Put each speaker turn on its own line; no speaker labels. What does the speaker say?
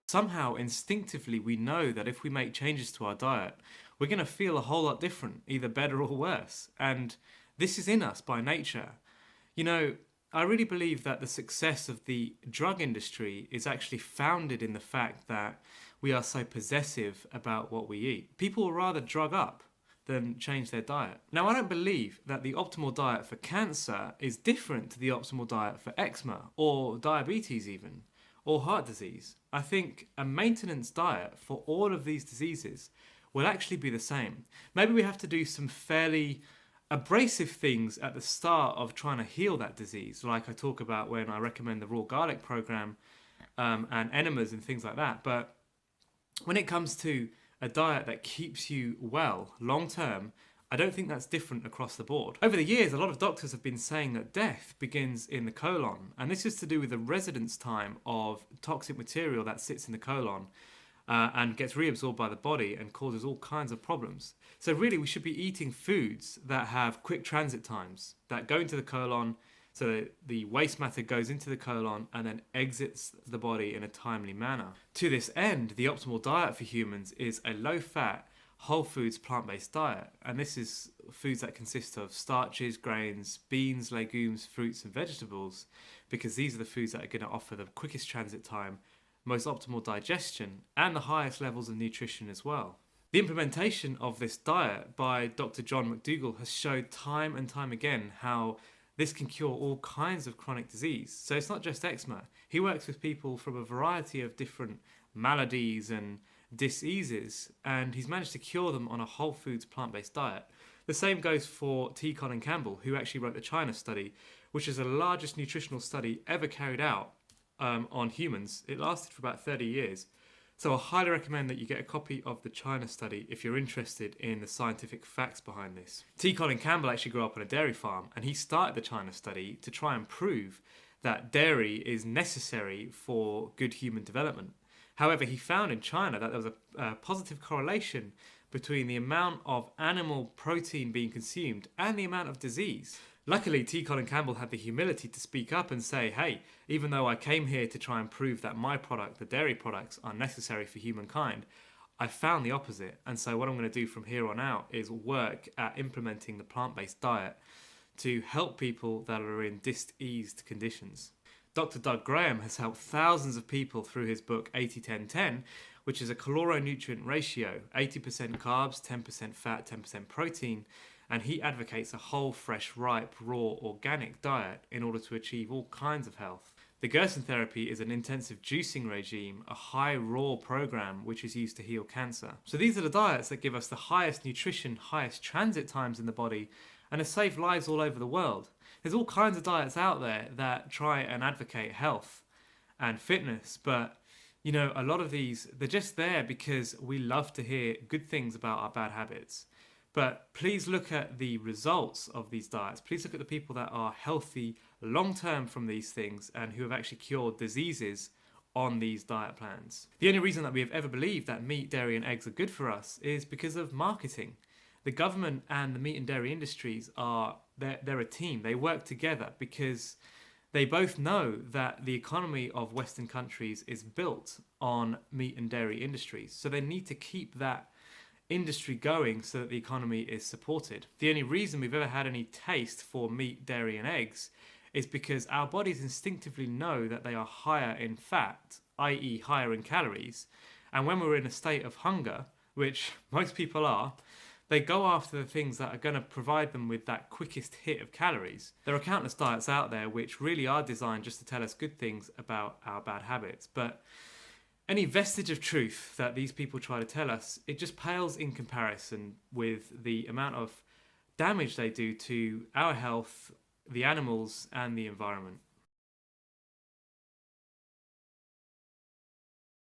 Somehow, instinctively, we know that if we make changes to our diet, we're going to feel a whole lot different, either better or worse. And this is in us by nature. You know, I really believe that the success of the drug industry is actually founded in the fact that we are so possessive about what we eat. People will rather drug up than change their diet. Now, I don't believe that the optimal diet for cancer is different to the optimal diet for eczema or diabetes, even, or heart disease. I think a maintenance diet for all of these diseases will actually be the same. Maybe we have to do some fairly abrasive things at the start of trying to heal that disease, like I talk about when I recommend the raw garlic program, and enemas and things like that. But when it comes to a diet that keeps you well long term, I don't think that's different across the board. Over the years, a lot of doctors have been saying that death begins in the colon, and this is to do with the residence time of toxic material that sits in the colon, and gets reabsorbed by the body and causes all kinds of problems. So, really, we should be eating foods that have quick transit times that go into the colon, so the waste matter goes into the colon and then exits the body in a timely manner. To this end, the optimal diet for humans is a low fat, whole foods, plant based diet. And this is foods that consist of starches, grains, beans, legumes, fruits, and vegetables, because these are the foods that are going to offer the quickest transit time, most optimal digestion, and the highest levels of nutrition as well. The implementation of this diet by Dr. John McDougall has showed time and time again how this can cure all kinds of chronic disease. So it's not just eczema. He works with people from a variety of different maladies and diseases, and he's managed to cure them on a whole foods plant based diet. The same goes for T. Colin Campbell, who actually wrote the China study, which is the largest nutritional study ever carried out on humans. It lasted for about 30 years. So I highly recommend that you get a copy of the China study if you're interested in the scientific facts behind this. T. Colin Campbell actually grew up on a dairy farm, and he started the China study to try and prove that dairy is necessary for good human development. However, he found in China that there was a positive correlation between the amount of animal protein being consumed and the amount of disease. Luckily, T. Colin Campbell had the humility to speak up and say, hey, even though I came here to try and prove that my product, the dairy products, are necessary for humankind, I found the opposite. And so what I'm going to do from here on out is work at implementing the plant-based diet to help people that are in diseased conditions. Dr. Doug Graham has helped thousands of people through his book 80-10-10, which is a caloronutrient ratio, 80% carbs, 10% fat, 10% protein, and he advocates a whole, fresh, ripe, raw, organic diet in order to achieve all kinds of health. The Gerson therapy is an intensive juicing regime, a high raw program which is used to heal cancer. So these are the diets that give us the highest nutrition, highest transit times in the body, and have saved lives all over the world. There's all kinds of diets out there that try and advocate health and fitness, but you know, a lot of these, they're just there because we love to hear good things about our bad habits. But please look at the results of these diets. Please look at the people that are healthy long term from these things and who have actually cured diseases on these diet plans. The only reason that we have ever believed that meat, dairy, and eggs are good for us is because of marketing. The government and the meat and dairy industries they're a team. They work together because they both know that the economy of Western countries is built on meat and dairy industries. So they need to keep that industry going so that the economy is supported. The only reason we've ever had any taste for meat, dairy, and eggs is because our bodies instinctively know that they are higher in fat, i.e., higher in calories. And when we're in a state of hunger, which most people are, they go after the things that are going to provide them with that quickest hit of calories. There are countless diets out there which really are designed just to tell us good things about our bad habits, but any vestige of truth that these people try to tell us, it just pales in comparison with the amount of damage they do to our health, the animals, and the environment.